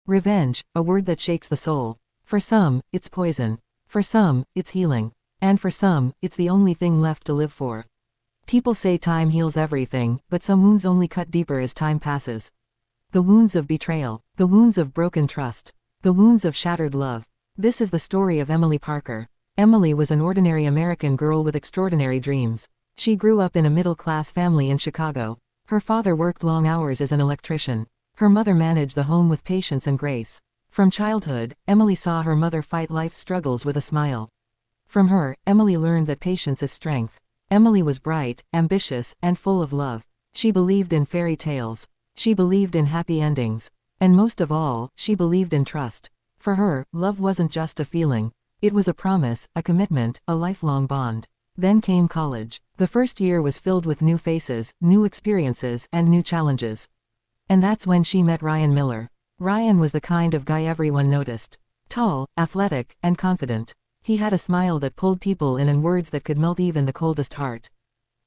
Revenge, a word that shakes the soul. For some, it's poison. For some, it's healing. And for some, it's the only thing left to live for. People say time heals everything, but some wounds only cut deeper as time passes. The wounds of betrayal. The wounds of broken trust. The wounds of shattered love. This is the story of Emily Parker. Emily was an ordinary American girl with extraordinary dreams. She grew up in a middle-class family in Chicago. Her father worked long hours as an electrician. Her mother managed the home with patience and grace. From childhood, Emily saw her mother fight life's struggles with a smile. From her, Emily learned that patience is strength. Emily was bright, ambitious, and full of love. She believed in fairy tales. She believed in happy endings. And most of all, she believed in trust. For her, love wasn't just a feeling. It was a promise, a commitment, a lifelong bond. Then came college. The first year was filled with new faces, new experiences, and new challenges. And that's when she met Ryan Miller. Ryan was the kind of guy everyone noticed. Tall, athletic, and confident. He had a smile that pulled people in and words that could melt even the coldest heart.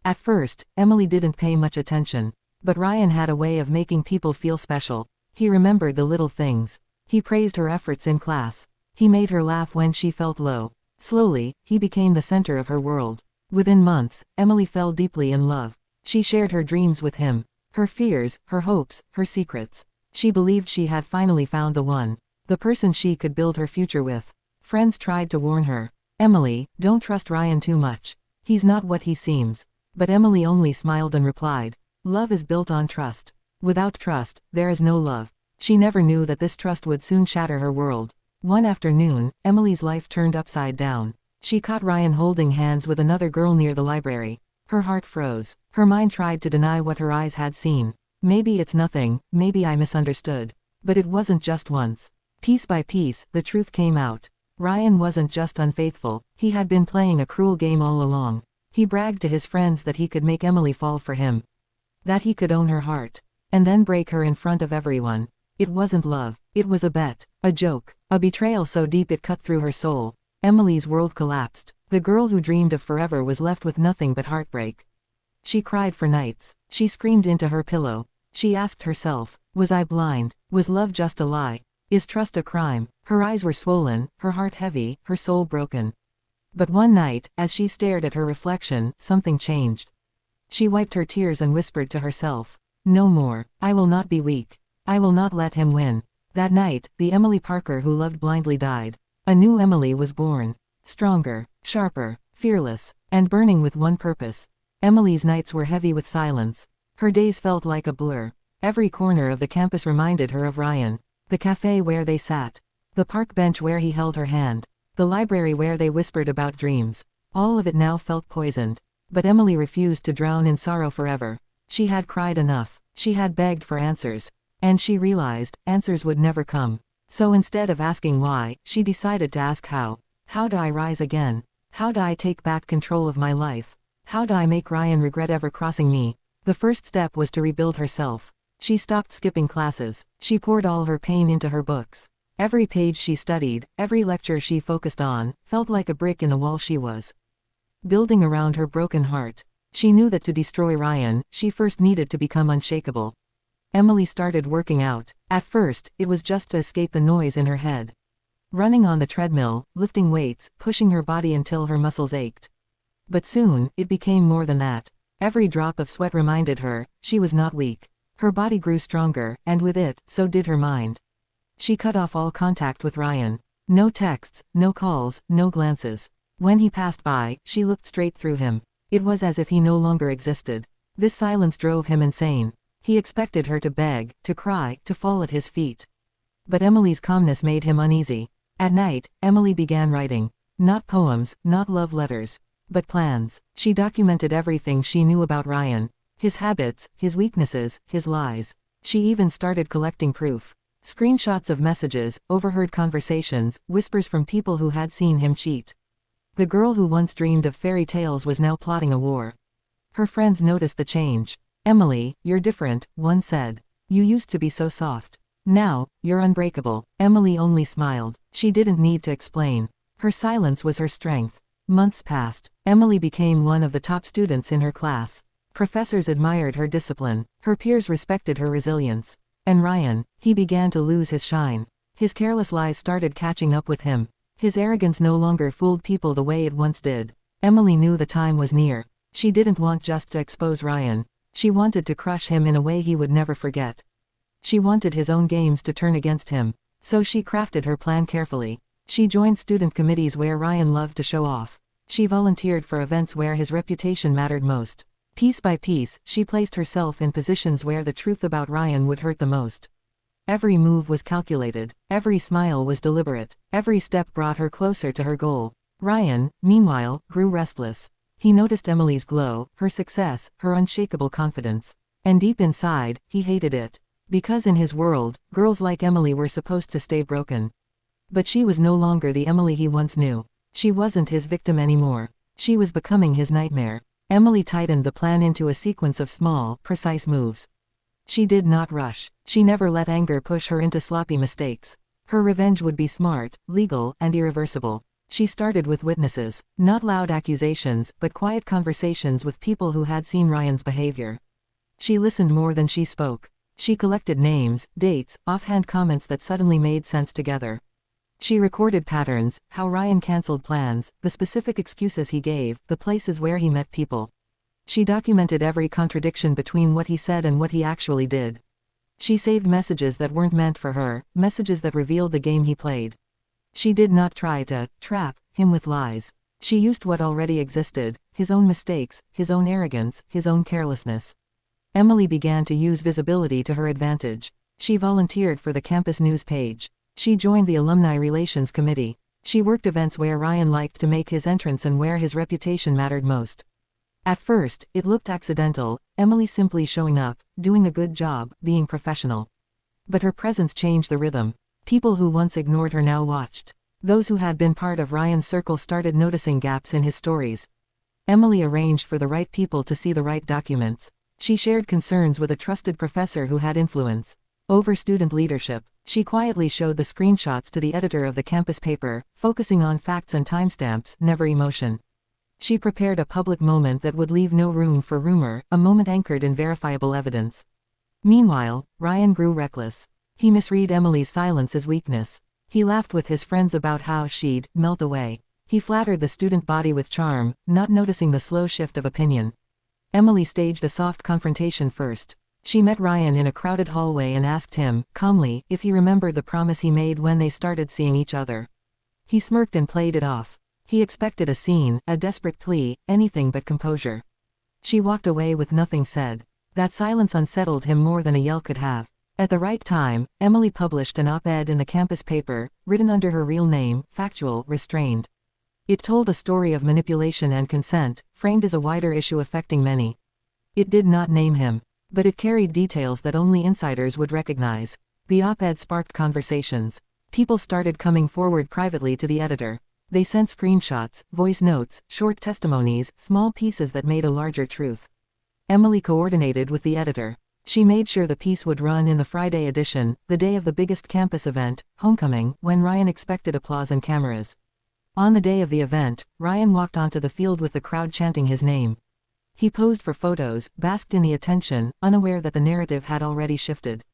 At first, Emily didn't pay much attention. But Ryan had a way of making people feel special. He remembered the little things. He praised her efforts in class. He made her laugh when she felt low. Slowly, he became the center of her world. Within months, Emily fell deeply in love. She shared her dreams with him. Her fears, her hopes, her secrets. She believed she had finally found the one. The person she could build her future with. Friends tried to warn her. Emily, don't trust Ryan too much. He's not what he seems. But Emily only smiled and replied, love is built on trust. Without trust, there is no love. She never knew that this trust would soon shatter her world. One afternoon, Emily's life turned upside down. She caught Ryan holding hands with another girl near the library. Her heart froze. Her mind tried to deny what her eyes had seen. Maybe it's nothing, maybe I misunderstood. But it wasn't just once. Piece by piece, the truth came out. Ryan wasn't just unfaithful, he had been playing a cruel game all along. He bragged to his friends that he could make Emily fall for him. That he could own her heart. And then break her in front of everyone. It wasn't love. It was a bet. A joke. A betrayal so deep it cut through her soul. Emily's world collapsed. The girl who dreamed of forever was left with nothing but heartbreak. She cried for nights. She screamed into her pillow. She asked herself, was I blind? Was love just a lie? Is trust a crime? Her eyes were swollen, her heart heavy, her soul broken. But one night, as she stared at her reflection, something changed. She wiped her tears and whispered to herself, no more. I will not be weak. I will not let him win. That night, the Emily Parker who loved blindly died. A new Emily was born. Stronger, sharper, fearless, and burning with one purpose. Emily's nights were heavy with silence. Her days felt like a blur. Every corner of the campus reminded her of Ryan. The cafe where they sat. The park bench where he held her hand. The library where they whispered about dreams. All of it now felt poisoned. But Emily refused to drown in sorrow forever. She had cried enough. She had begged for answers. And she realized, answers would never come. So instead of asking why, she decided to ask how. How do I rise again? How do I take back control of my life? How do I make Ryan regret ever crossing me? The first step was to rebuild herself. She stopped skipping classes. She poured all her pain into her books. Every page she studied, every lecture she focused on, felt like a brick in the wall she was building around her broken heart. She knew that to destroy Ryan, she first needed to become unshakable. Emily started working out. At first, it was just to escape the noise in her head. Running on the treadmill, lifting weights, pushing her body until her muscles ached. But soon, it became more than that. Every drop of sweat reminded her, she was not weak. Her body grew stronger, and with it, so did her mind. She cut off all contact with Ryan. No texts, no calls, no glances. When he passed by, she looked straight through him. It was as if he no longer existed. This silence drove him insane. He expected her to beg, to cry, to fall at his feet. But Emily's calmness made him uneasy. At night, Emily began writing. Not poems, not love letters. But plans. She documented everything she knew about Ryan. His habits, his weaknesses, his lies. She even started collecting proof. Screenshots of messages, overheard conversations, whispers from people who had seen him cheat. The girl who once dreamed of fairy tales was now plotting a war. Her friends noticed the change. Emily, you're different, one said. You used to be so soft. Now, you're unbreakable. Emily only smiled. She didn't need to explain. Her silence was her strength. Months passed. Emily became one of the top students in her class. Professors admired her discipline. Her peers respected her resilience. And Ryan, he began to lose his shine. His careless lies started catching up with him. His arrogance no longer fooled people the way it once did. Emily knew the time was near. She didn't want just to expose Ryan. She wanted to crush him in a way he would never forget. She wanted his own games to turn against him. So she crafted her plan carefully. She joined student committees where Ryan loved to show off. She volunteered for events where his reputation mattered most. Piece by piece, she placed herself in positions where the truth about Ryan would hurt the most. Every move was calculated. Every smile was deliberate. Every step brought her closer to her goal. Ryan, meanwhile, grew restless. He noticed Emily's glow, her success, her unshakable confidence. And deep inside, he hated it. Because in his world, girls like Emily were supposed to stay broken. But she was no longer the Emily he once knew. She wasn't his victim anymore. She was becoming his nightmare. Emily tightened the plan into a sequence of small, precise moves. She did not rush. She never let anger push her into sloppy mistakes. Her revenge would be smart, legal, and irreversible. She started with witnesses, not loud accusations, but quiet conversations with people who had seen Ryan's behavior. She listened more than she spoke. She collected names, dates, offhand comments that suddenly made sense together. She recorded patterns, how Ryan canceled plans, the specific excuses he gave, the places where he met people. She documented every contradiction between what he said and what he actually did. She saved messages that weren't meant for her, messages that revealed the game he played. She did not try to trap him with lies. She used what already existed, his own mistakes, his own arrogance, his own carelessness. Emily began to use visibility to her advantage. She volunteered for the campus news page. She joined the Alumni Relations Committee. She worked events where Ryan liked to make his entrance and where his reputation mattered most. At first, it looked accidental, Emily simply showing up, doing a good job, being professional. But her presence changed the rhythm. People who once ignored her now watched. Those who had been part of Ryan's circle started noticing gaps in his stories. Emily arranged for the right people to see the right documents. She shared concerns with a trusted professor who had influence over student leadership. She quietly showed the screenshots to the editor of the campus paper, focusing on facts and timestamps, never emotion. She prepared a public moment that would leave no room for rumor, a moment anchored in verifiable evidence. Meanwhile, Ryan grew reckless. He misread Emily's silence as weakness. He laughed with his friends about how she'd melt away. He flattered the student body with charm, not noticing the slow shift of opinion. Emily staged a soft confrontation first. She met Ryan in a crowded hallway and asked him, calmly, if he remembered the promise he made when they started seeing each other. He smirked and played it off. He expected a scene, a desperate plea, anything but composure. She walked away with nothing said. That silence unsettled him more than a yell could have. At the right time, Emily published an op-ed in the campus paper, written under her real name, factual, restrained. It told a story of manipulation and consent, framed as a wider issue affecting many. It did not name him, but it carried details that only insiders would recognize. The op-ed sparked conversations. People started coming forward privately to the editor. They sent screenshots, voice notes, short testimonies, small pieces that made a larger truth. Emily coordinated with the editor. She made sure the piece would run in the Friday edition, the day of the biggest campus event, homecoming, when Ryan expected applause and cameras. On the day of the event, Ryan walked onto the field with the crowd chanting his name. He posed for photos, basked in the attention, unaware that the narrative had already shifted.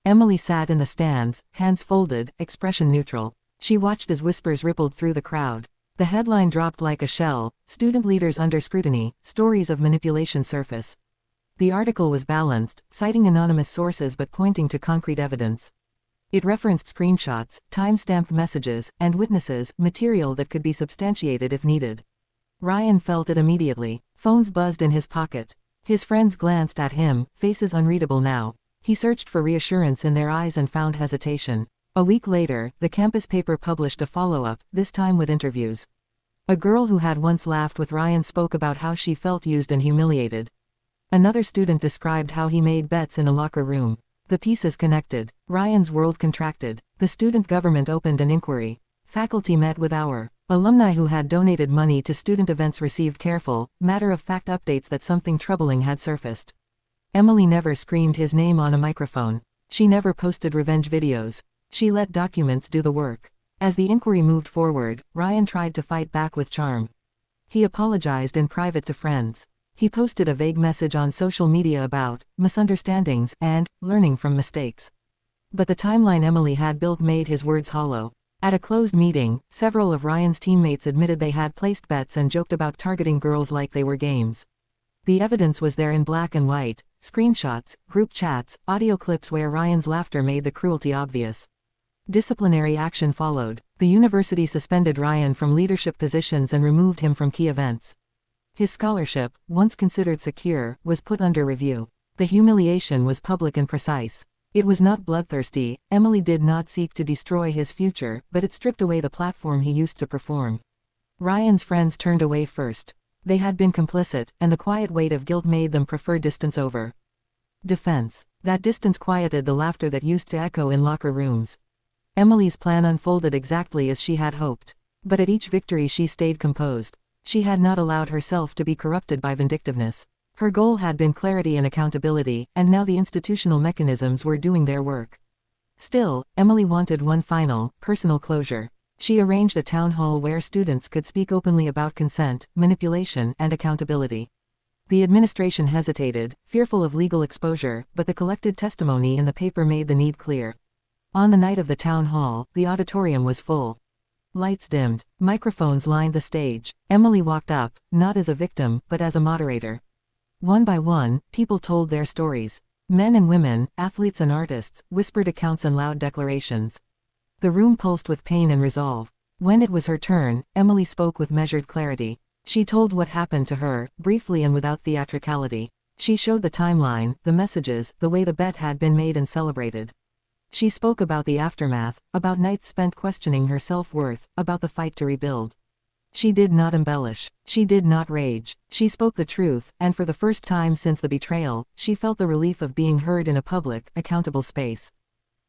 Emily sat in the stands, hands folded, expression neutral. She watched as whispers rippled through the crowd. The headline dropped like a shell, "Student Leaders Under Scrutiny, Stories of Manipulation Surface." The article was balanced, citing anonymous sources but pointing to concrete evidence. It referenced screenshots, time-stamped messages, and witnesses, material that could be substantiated if needed. Ryan felt it immediately. Phones buzzed in his pocket. His friends glanced at him, faces unreadable now. He searched for reassurance in their eyes and found hesitation. A week later, the campus paper published a follow-up, this time with interviews. A girl who had once laughed with Ryan spoke about how she felt used and humiliated. Another student described how he made bets in a locker room. The pieces connected. Ryan's world contracted. The student government opened an inquiry. Faculty met with our alumni who had donated money to student events received careful, matter-of-fact updates that something troubling had surfaced. Emily never screamed his name on a microphone. She never posted revenge videos. She let documents do the work. As the inquiry moved forward, Ryan tried to fight back with charm. He apologized in private to friends. He posted a vague message on social media about misunderstandings and learning from mistakes. But the timeline Emily had built made his words hollow. At a closed meeting, several of Ryan's teammates admitted they had placed bets and joked about targeting girls like they were games. The evidence was there in black and white: screenshots, group chats, audio clips where Ryan's laughter made the cruelty obvious. Disciplinary action followed. The university suspended Ryan from leadership positions and removed him from key events. His scholarship, once considered secure, was put under review. The humiliation was public and precise. It was not bloodthirsty. Emily did not seek to destroy his future, but it stripped away the platform he used to perform. Ryan's friends turned away first. They had been complicit, and the quiet weight of guilt made them prefer distance over defense. That distance quieted the laughter that used to echo in locker rooms. Emily's plan unfolded exactly as she had hoped. But at each victory she stayed composed. She had not allowed herself to be corrupted by vindictiveness. Her goal had been clarity and accountability, and now the institutional mechanisms were doing their work. Still, Emily wanted one final, personal closure. She arranged a town hall where students could speak openly about consent, manipulation, and accountability. The administration hesitated, fearful of legal exposure, but the collected testimony in the paper made the need clear. On the night of the town hall, the auditorium was full. Lights dimmed. Microphones lined the stage. Emily walked up, not as a victim, but as a moderator. One by one, people told their stories. Men and women, athletes and artists, whispered accounts and loud declarations. The room pulsed with pain and resolve. When it was her turn, Emily spoke with measured clarity. She told what happened to her, briefly and without theatricality. She showed the timeline, the messages, the way the bet had been made and celebrated. She spoke about the aftermath, about nights spent questioning her self-worth, about the fight to rebuild. She did not embellish. She did not rage. She spoke the truth, and for the first time since the betrayal, she felt the relief of being heard in a public, accountable space.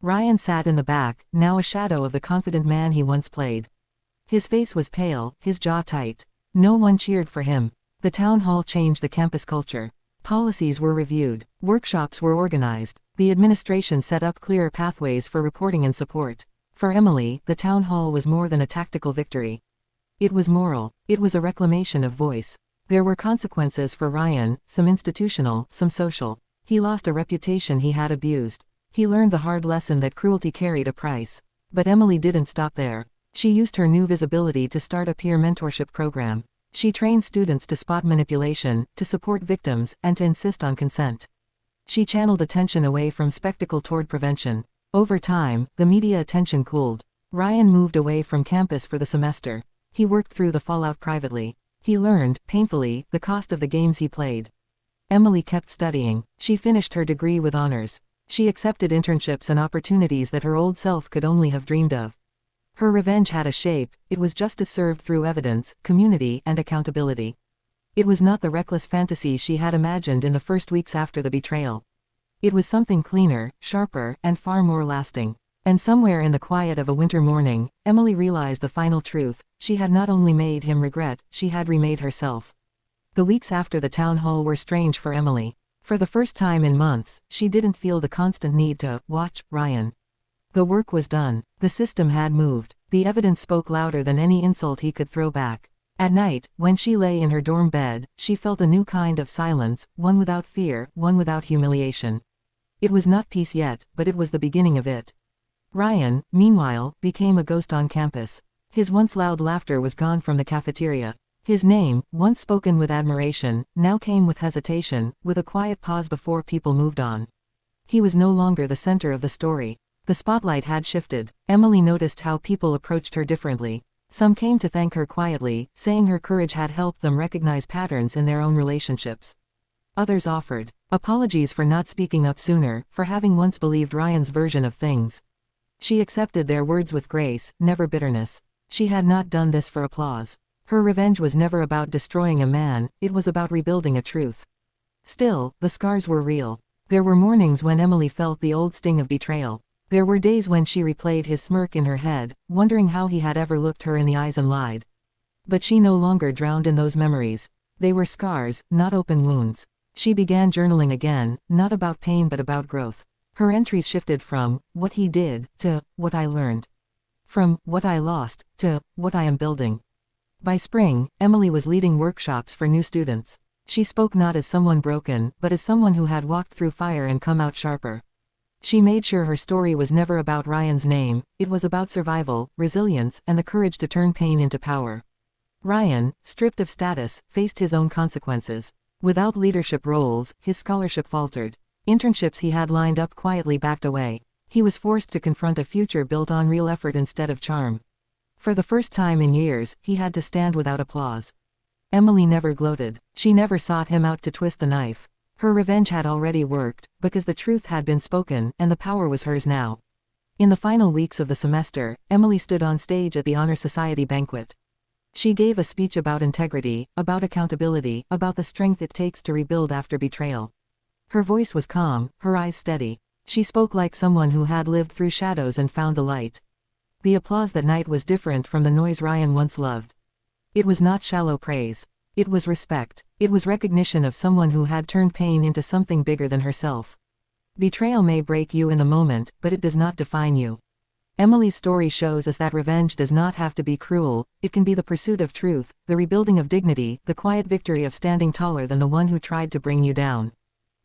Ryan sat in the back, now a shadow of the confident man he once played. His face was pale, his jaw tight. No one cheered for him. The town hall changed the campus culture. Policies were reviewed. Workshops were organized. The administration set up clearer pathways for reporting and support. For Emily, the town hall was more than a tactical victory. It was moral. It was a reclamation of voice. There were consequences for Ryan, some institutional, some social. He lost a reputation he had abused. He learned the hard lesson that cruelty carried a price. But Emily didn't stop there. She used her new visibility to start a peer mentorship program. She trained students to spot manipulation, to support victims, and to insist on consent. She channeled attention away from spectacle toward prevention. Over time, the media attention cooled. Ryan moved away from campus for the semester. He worked through the fallout privately. He learned, painfully, the cost of the games he played. Emily kept studying. She finished her degree with honors. She accepted internships and opportunities that her old self could only have dreamed of. Her revenge had a shape. It was justice served through evidence, community, and accountability. It was not the reckless fantasy she had imagined in the first weeks after the betrayal. It was something cleaner, sharper, and far more lasting. And somewhere in the quiet of a winter morning, Emily realized the final truth: she had not only made him regret, she had remade herself. The weeks after the town hall were strange for Emily. For the first time in months, she didn't feel the constant need to watch Ryan. The work was done. The system had moved. The evidence spoke louder than any insult he could throw back. At night, when she lay in her dorm bed, she felt a new kind of silence, one without fear, one without humiliation. It was not peace yet, but it was the beginning of it. Ryan, meanwhile, became a ghost on campus. His once loud laughter was gone from the cafeteria. His name, once spoken with admiration, now came with hesitation, with a quiet pause before people moved on. He was no longer the center of the story. The spotlight had shifted. Emily noticed how people approached her differently. Some came to thank her quietly, saying her courage had helped them recognize patterns in their own relationships. Others offered apologies for not speaking up sooner, for having once believed Ryan's version of things. She accepted their words with grace, never bitterness. She had not done this for applause. Her revenge was never about destroying a man, it was about rebuilding a truth. Still, the scars were real. There were mornings when Emily felt the old sting of betrayal. There were days when she replayed his smirk in her head, wondering how he had ever looked her in the eyes and lied. But she no longer drowned in those memories. They were scars, not open wounds. She began journaling again, not about pain but about growth. Her entries shifted from what he did to what I learned. From what I lost to what I am building. By spring, Emily was leading workshops for new students. She spoke not as someone broken, but as someone who had walked through fire and come out sharper. She made sure her story was never about Ryan's name, it was about survival, resilience, and the courage to turn pain into power. Ryan, stripped of status, faced his own consequences. Without leadership roles, his scholarship faltered. Internships he had lined up quietly backed away. He was forced to confront a future built on real effort instead of charm. For the first time in years, he had to stand without applause. Emily never gloated. She never sought him out to twist the knife. Her revenge had already worked, because the truth had been spoken, and the power was hers now. In the final weeks of the semester, Emily stood on stage at the Honor Society banquet. She gave a speech about integrity, about accountability, about the strength it takes to rebuild after betrayal. Her voice was calm, her eyes steady. She spoke like someone who had lived through shadows and found the light. The applause that night was different from the noise Ryan once loved. It was not shallow praise. It was respect. It was recognition of someone who had turned pain into something bigger than herself. Betrayal may break you in the moment, but it does not define you. Emily's story shows us that revenge does not have to be cruel, it can be the pursuit of truth, the rebuilding of dignity, the quiet victory of standing taller than the one who tried to bring you down.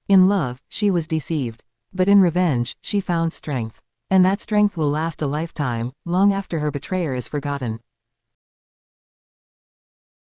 In love, she was deceived. But in revenge, she found strength. And that strength will last a lifetime, long after her betrayer is forgotten.